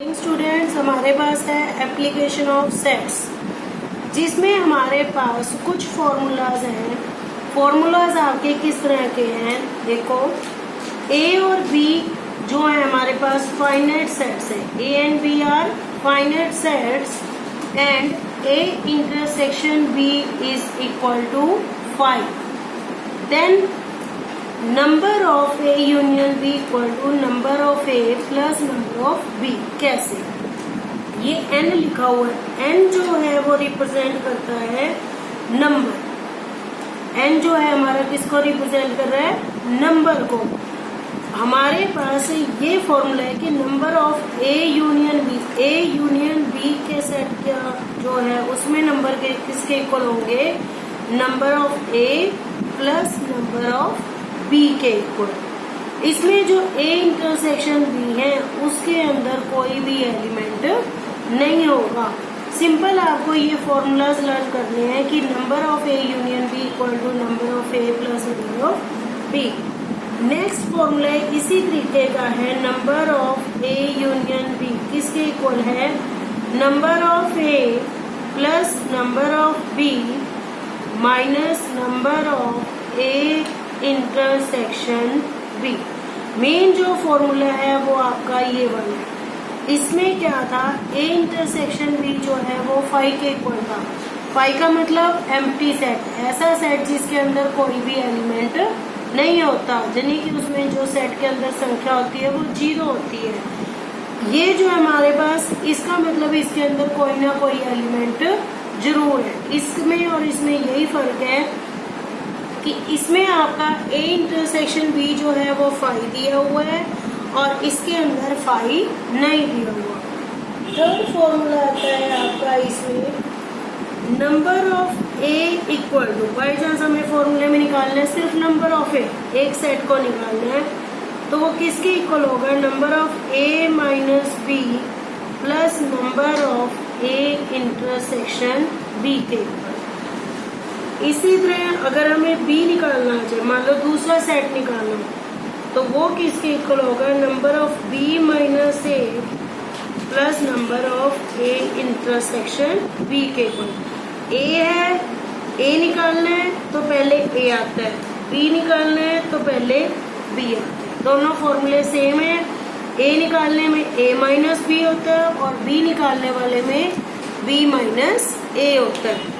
Students, हमारे पास है application of sets, जिसमें हमारे पास कुछ फॉर्मूलाज हैं। फॉर्मूलाज आपके किस तरह के हैं, देखो ए और बी जो है हमारे पास फाइनाइट सेट्स है। A and B are finite sets and A intersection B is equal to 5। Then number of A union B equal to number of A plus number of B. कैसे? ये N लिखा हुआ है, N जो है वो represent करता है नंबर। एन जो है हमारा किसको रिप्रेजेंट कर रहा है? नंबर को। हमारे पास ये फॉर्मूला है कि number of A union B, A union B के सेट क्या जो है उसमें नंबर के किसके इक्वल होंगे? Number of A plus number of B के इक्वल। इसमें जो ए इंटरसेक्शन बी है उसके अंदर कोई भी एलिमेंट नहीं होगा। सिंपल आपको ये फॉर्मूलाज लर्न करने हैं कि number of A union B equal to number of A plus number of B. Next formula इसी तरीके का है, number of A union B किसके इक्वल है? Number of A plus number of B minus number of A intersection B. Main जो formula है वो आपका ये वाला है। इसमें क्या था? ए इंटरसेक्शन बी जो है वो 5 के इक्वल था। 5 का मतलब एम्प्टी सेट, ऐसा सेट जिसके अंदर कोई भी एलिमेंट नहीं होता, यानी कि उसमें जो सेट के अंदर संख्या होती है वो 0 होती है। ये जो हमारे पास, इसका मतलब इसके अंदर कोई ना कोई एलिमेंट जरूर है। इसमें और इसमें यही फर्क है कि इसमें आपका ए इंटरसेक्शन बी जो है वो 5 दिया हुआ है और इसके अंदर 5 नहीं दिया हुआ। थर्ड फॉर्मूला आता है आपका इसमें, number of A equal to, by chance हमें फॉर्मूले में निकालना है सिर्फ नंबर ऑफ ए, एक सेट को निकालना है, तो वो किसके इक्वल होगा? Number of A minus B plus number of A intersection B के इक्वल। इसी तरह अगर हमें बी निकालना है, मान लो दूसरा सेट निकालना, तो वो किसके इक्वल होगा? Number of B minus A plus number of A intersection B के इक्वल। ए है, ए निकालना है तो पहले ए आता है, बी निकालना है तो पहले बी आता है। दोनों फॉर्मूले सेम है। ए निकालने में ए माइनस बी होता है और बी निकालने वाले में बी माइनस ए होता है।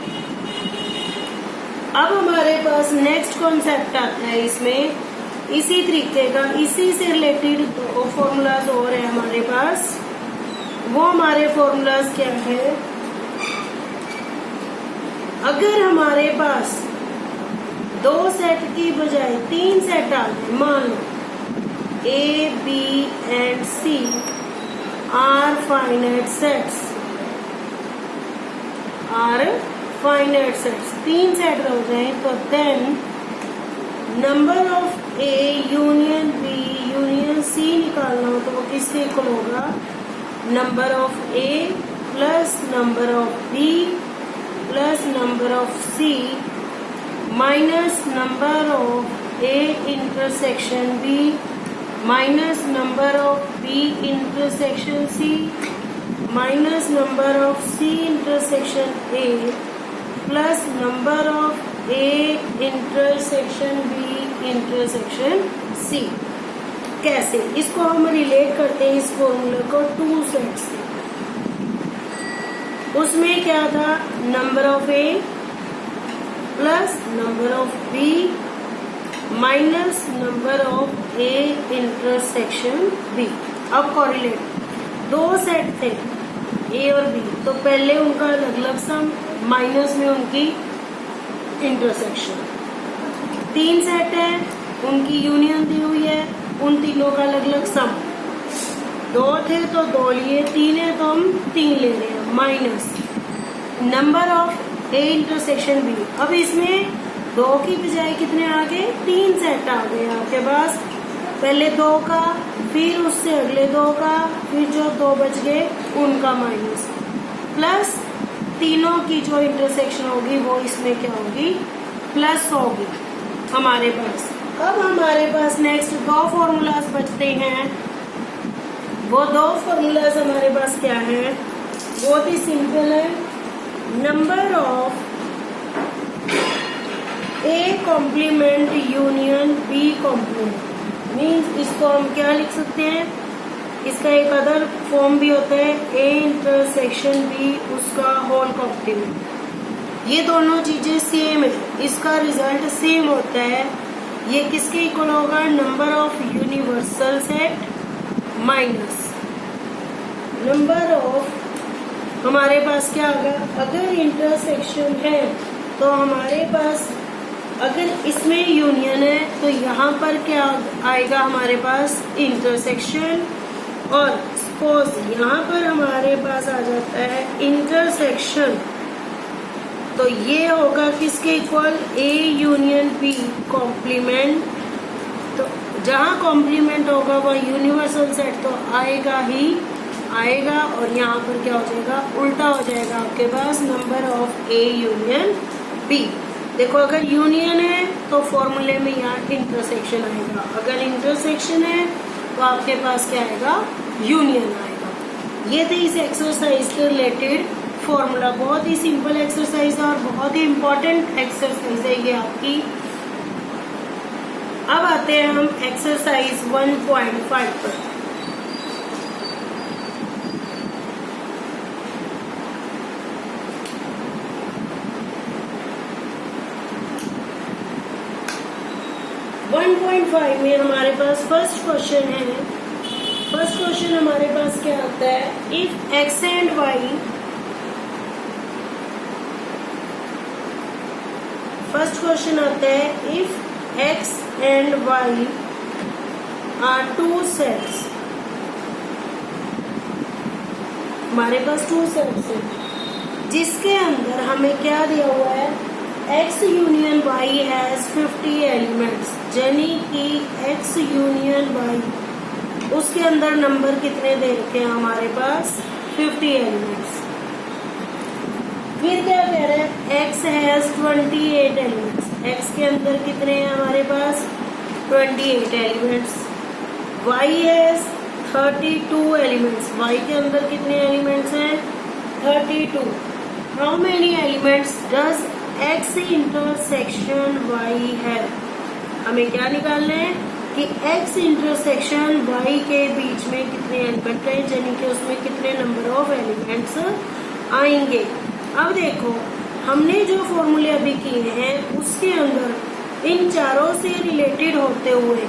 अब हमारे पास नेक्स्ट कॉन्सेप्ट आता है इसमें, इसी तरीके का, इसी से रिलेटेड दो फॉर्मूलाज और है हमारे पास। वो हमारे फॉर्मूलाज क्या है? अगर हमारे पास 2 सेट की बजाय 3 सेट आ गए, मान लो A B and C are finite sets, are finite sets, 3 set हो जाए, तो then number of A union B union C निकालना हो तो वो किससे इक्वल होगा? Number of A plus number of B plus number of C minus number of A intersection B minus number of B intersection C minus number of C intersection A plus number of A intersection B intersection C. कैसे? इसको हम relate करते हैं इस फॉर्मूले को 2 set से। उसमें क्या था? Number of A plus number of B minus number of A intersection B. अब कोरिलेट, 2 सेट थे ए और बी, तो पहले उनका अलग अलग सम माइनस में उनकी इंटरसेक्शन। 3 सेट है, उनकी यूनियन दी हुई है, उन तीनों का अलग अलग सम। 2 थे तो 2 लिए, 3 है तो हम 3 ले रहे हैं, minus number of A intersection B. अब इसमें 2 की बजाय कितने आ गए? 3 सेट आ गए आपके पास। पहले 2 का, फिर उससे अगले 2 का, फिर जो 2 बच गए उनका माइनस, प्लस तीनों की जो इंटरसेक्शन होगी वो इसमें क्या होगी? प्लस होगी हमारे पास। अब हमारे पास नेक्स्ट 2 फॉर्मूलाज बचते हैं। वो दो फॉर्मूलाज हमारे पास क्या है, बहुत ही सिंपल है। Number of A complement union B complement means इसको हम क्या लिख सकते हैं, इसका एक अदर फॉर्म भी होता है ए इंटरसेक्शन बी उसका होल कॉम्प्लीमेंट। ये दोनों चीजें सेम है, इसका रिजल्ट सेम होता है। ये किसके इक्वल होगा, number of universal set minus number of, हमारे पास क्या होगा, अगर इंटरसेक्शन है तो हमारे पास, अगर इसमें यूनियन है तो यहाँ पर क्या आएगा हमारे पास इंटरसेक्शन, और सपोज यहाँ पर हमारे पास आ जाता है इंटरसेक्शन, तो ये होगा किसके equal, A union B complement. तो जहाँ कॉम्प्लीमेंट होगा वह यूनिवर्सल सेट तो आएगा ही आएगा, और यहाँ पर क्या हो जाएगा, उल्टा हो जाएगा आपके पास number of A union B. देखो अगर यूनियन है तो फॉर्मूले में यहाँ इंटरसेक्शन आएगा, अगर इंटरसेक्शन है तो आपके पास क्या आएगा, यूनियन आएगा। ये थे इस एक्सरसाइज के रिलेटेड फॉर्मूला। बहुत ही सिंपल एक्सरसाइज है और बहुत ही इम्पोर्टेंट एक्सरसाइज है ये आपकी। अब आते हैं हम एक्सरसाइज 1.5 पर। में हमारे पास फर्स्ट क्वेश्चन है। फर्स्ट क्वेश्चन हमारे पास क्या आता है, if X and Y, first question आता है if X and Y are two sets, हमारे पास टू सेट्स है जिसके अंदर हमें क्या दिया हुआ है, x union y has 50 elements, यानी कि x यूनियन y उसके अंदर नंबर कितने दे रखे हैं हमारे पास, 50 एलिमेंट्स। फिर क्या कह रहे हैं, x हैज 28 एलिमेंट्स, x के अंदर कितने हैं हमारे पास 28 elements. y has 32 elements, y के अंदर कितने एलिमेंट्स हैं 32। How many elements does x intersection y है, हमें क्या निकालना है कि x इंटरसेक्शन y के बीच में कितने एलिमेंट हैं, यानी कि उसमें कितने नंबर ऑफ एलिमेंट्स आएंगे। अब देखो हमने जो फॉर्मूले अभी किए हैं उसके अंदर इन चारों से रिलेटेड होते हुए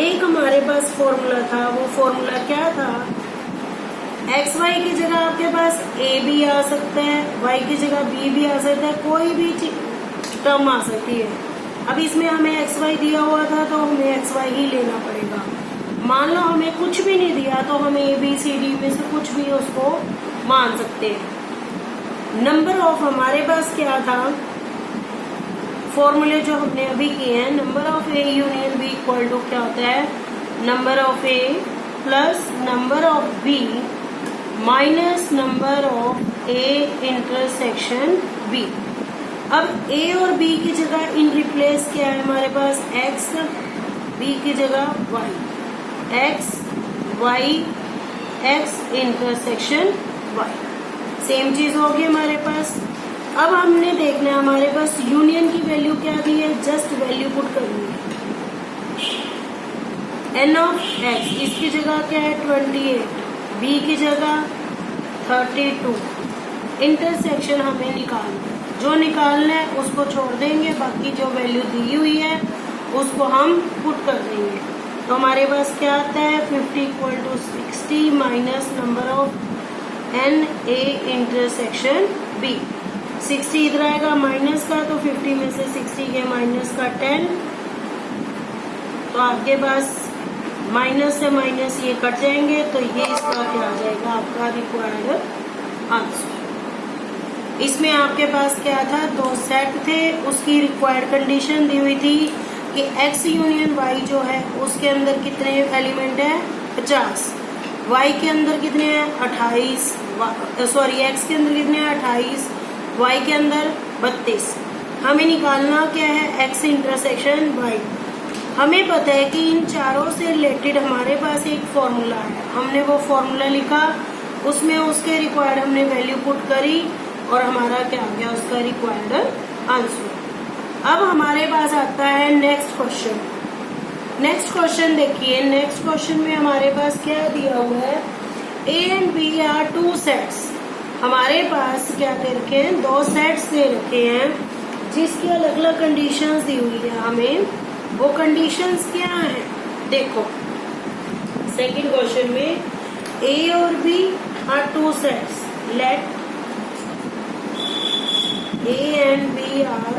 एक हमारे पास फॉर्मूला था, वो फॉर्मूला क्या था, एक्स वाई की जगह आपके पास ए भी आ सकता है, वाई की जगह बी भी आ सकता है, कोई भी टर्म आ सकती है। अब इसमें हमें एक्स वाई दिया हुआ था तो हमें एक्स वाई ही लेना पड़ेगा। मान लो हमें कुछ भी नहीं दिया तो हमें ए बी सी डी में से कुछ भी उसको मान सकते हैं। नंबर ऑफ हमारे पास क्या था, फॉर्मूले जो हमने अभी किए हैं, number of A union B equal to क्या होता है, number of A plus number of B minus number of A intersection B. अब ए और बी की जगह इन रिप्लेस क्या है हमारे पास, एक्स, बी की जगह Y, X Y X intersection Y, same चीज होगी हमारे पास। अब हमने देखना है हमारे पास यूनियन की वैल्यू क्या दी है, जस्ट वैल्यू पुट करनी है। एन ऑफ एक्स, इसकी जगह क्या है 28, बी की जगह 32। इंटरसेक्शन हमें निकालना है, जो निकालना है उसको छोड़ देंगे, बाकी जो वैल्यू दी हुई है उसको हम पुट कर देंगे। तो हमारे पास क्या आता है 50 equal to 60 minus number of N A intersection B. 60 इधर आएगा माइनस का, तो 50 में से 60 के माइनस का 10, तो आपके पास माइनस से माइनस ये कट जाएंगे, तो ये इसका क्या आ जाएगा आपका रिक्वायर्ड आंसर। इसमें आपके पास क्या था, दो सेट थे, उसकी रिक्वायर्ड कंडीशन दी हुई थी कि x यूनियन y जो है उसके अंदर कितने एलिमेंट है 50, y के अंदर कितने हैं 28, सॉरी x के अंदर कितने हैं 28, y के अंदर 32। हमें निकालना क्या है x इंटरसेक्शन y। हमें पता है कि इन चारों से रिलेटेड हमारे पास एक फॉर्मूला है, हमने वो फॉर्मूला लिखा, उसमें उसके रिक्वायर्ड हमने वैल्यू पुट करी और हमारा क्या आ गया उसका रिक्वायर्ड आंसर। अब हमारे पास आता है नेक्स्ट क्वेश्चन। नेक्स्ट क्वेश्चन देखिए, नेक्स्ट क्वेश्चन में हमारे पास क्या दिया हुआ है, A and B are two sets. हमारे पास क्या दे रखे हैं, दो सेट्स दे रखे हैं जिसकी अलग अलग कंडीशंस दी हुई है हमें। वो कंडीशंस क्या है, देखो सेकंड क्वेश्चन में ए और B are two sets, let A and B are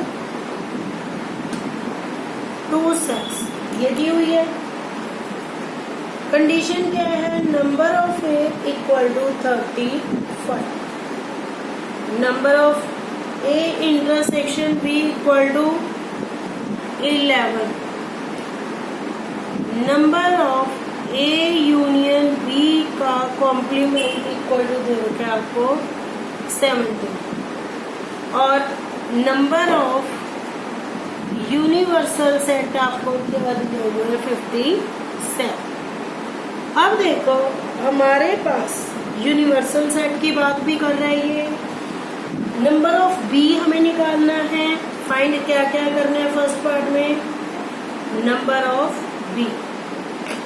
two sets, ये दी हुई है। कंडीशन क्या है, number of A equal to 35, number of A intersection B equal to 11, number of A union B का complement equal to दे रखा है आपको 17, और नंबर ऑफ यूनिवर्सल सेट आपको क्या दिए हुए हैं 57। अब देखो हमारे पास यूनिवर्सल सेट की बात भी कर रहा है ये। नंबर ऑफ बी हमें निकालना है, फाइंड क्या क्या करना है फर्स्ट पार्ट में, नंबर ऑफ बी।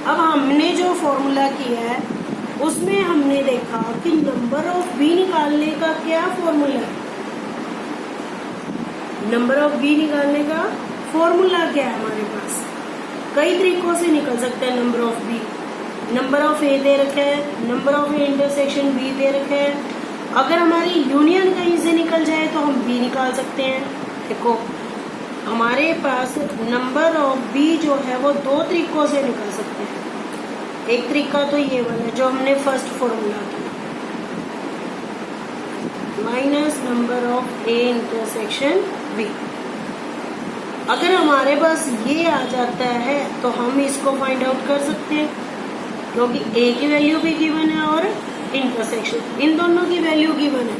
अब हमने जो फॉर्मूला किया है उसमें हमने देखा कि नंबर ऑफ बी निकालने का क्या फॉर्मूला है, नंबर ऑफ बी निकालने का फॉर्मूला क्या है हमारे पास, कई तरीकों से निकल सकता है number of B. Number of A दे रखा है, number of A intersection B दे रखा है, अगर हमारी यूनियन कहीं से निकल जाए तो हम बी निकाल सकते हैं। देखो हमारे पास नंबर ऑफ बी जो है वो दो तरीकों से निकल सकते हैं। एक तरीका तो ये वाला जो हमने फर्स्ट फॉर्मूला किया, minus number of A intersection B. अगर हमारे पास ये आ जाता है तो हम इसको फाइंड आउट कर सकते हैं, क्योंकि ए की वैल्यू भी गिवन है और इंटरसेक्शन, इन दोनों की वैल्यू गिवन है।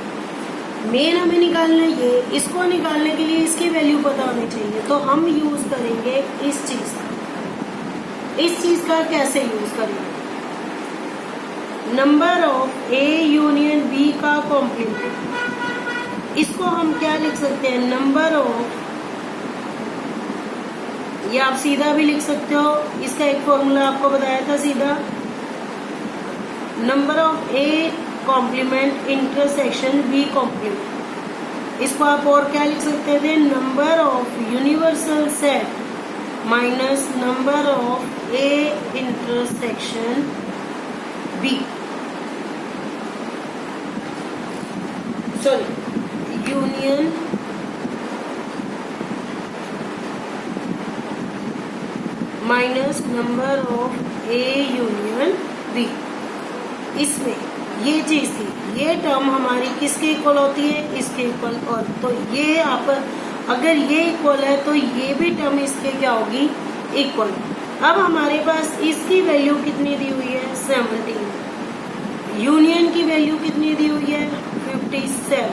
मेन हमें निकालना है ये, इसको निकालने के लिए इसकी वैल्यू पता होनी चाहिए, तो हम यूज करेंगे इस चीज का। इस चीज का कैसे यूज करेंगे, number of A union B का कॉम्प्लीमेंट, इसको हम क्या लिख सकते हैं, नंबर ऑफ, या आप सीधा भी लिख सकते हो, इसका एक फॉर्मूला आपको बताया था सीधा, number of A complement intersection B complement. इसको आप और क्या लिख सकते थे, number of universal set minus number of A intersection B, sorry union minus number of A union B. इसमें ये चीज थी, ये टर्म हमारी किसके इक्वल होती है, इसके इक्वल, और तो ये आप अगर ये इक्वल है तो ये भी टर्म इसके क्या होगी, इक्वल। अब हमारे पास इसकी वैल्यू कितनी दी हुई है 17, यूनियन की वैल्यू कितनी दी हुई है 57,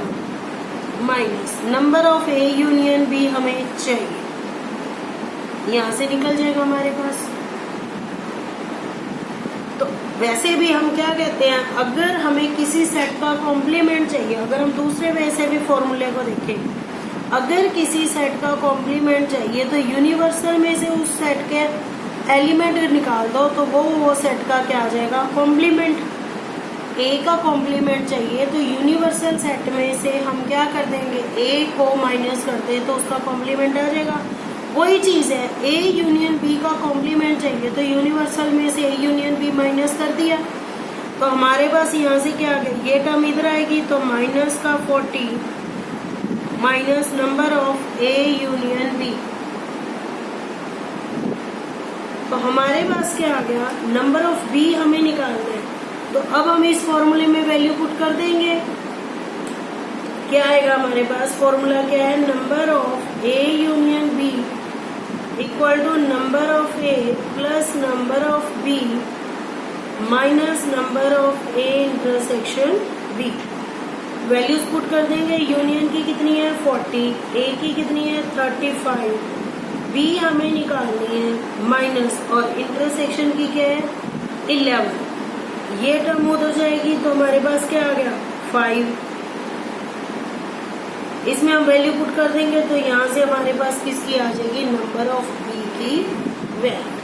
minus number of A union B हमें चाहिए, यहां से निकल जाएगा हमारे पास। तो वैसे भी हम क्या कहते हैं, अगर हमें किसी सेट का कॉम्प्लीमेंट चाहिए, अगर हम दूसरे वे से भी फॉर्मूले को देखें, अगर किसी सेट का कॉम्प्लीमेंट चाहिए तो यूनिवर्सल में से उस सेट के एलिमेंट निकाल दो तो वो सेट का क्या आ जाएगा, कॉम्प्लीमेंट। ए का कॉम्प्लीमेंट चाहिए तो यूनिवर्सल सेट में से हम क्या कर देंगे, ए को माइनस करते हैं तो उसका कॉम्प्लीमेंट आ जाएगा। वही चीज है, ए यूनियन बी का कॉम्प्लीमेंट चाहिए तो यूनिवर्सल में से ए यूनियन बी माइनस कर दिया, तो हमारे पास यहाँ से क्या आ गया, ये टर्म इधर आएगी तो माइनस का 40 minus number of A union B, तो हमारे पास क्या आ गया, नंबर ऑफ बी हमें निकालना है। तो अब हम इस फॉर्मूले में वैल्यू पुट कर देंगे, क्या आएगा हमारे पास, फॉर्मूला क्या है, number of A union B equal to number of A plus number of B minus number of A intersection B. Values put कर देंगे, यूनियन की कितनी है 40, ए की कितनी है 35, बी हमें निकालनी है माइनस, और इंटरसेक्शन की क्या है 11, ये टर्म हो तो जाएगी, तो हमारे पास क्या आ गया 5। इसमें हम वैल्यू पुट कर देंगे तो यहाँ से हमारे पास किसकी आ जाएगी, नंबर ऑफ बी की वैल्यू।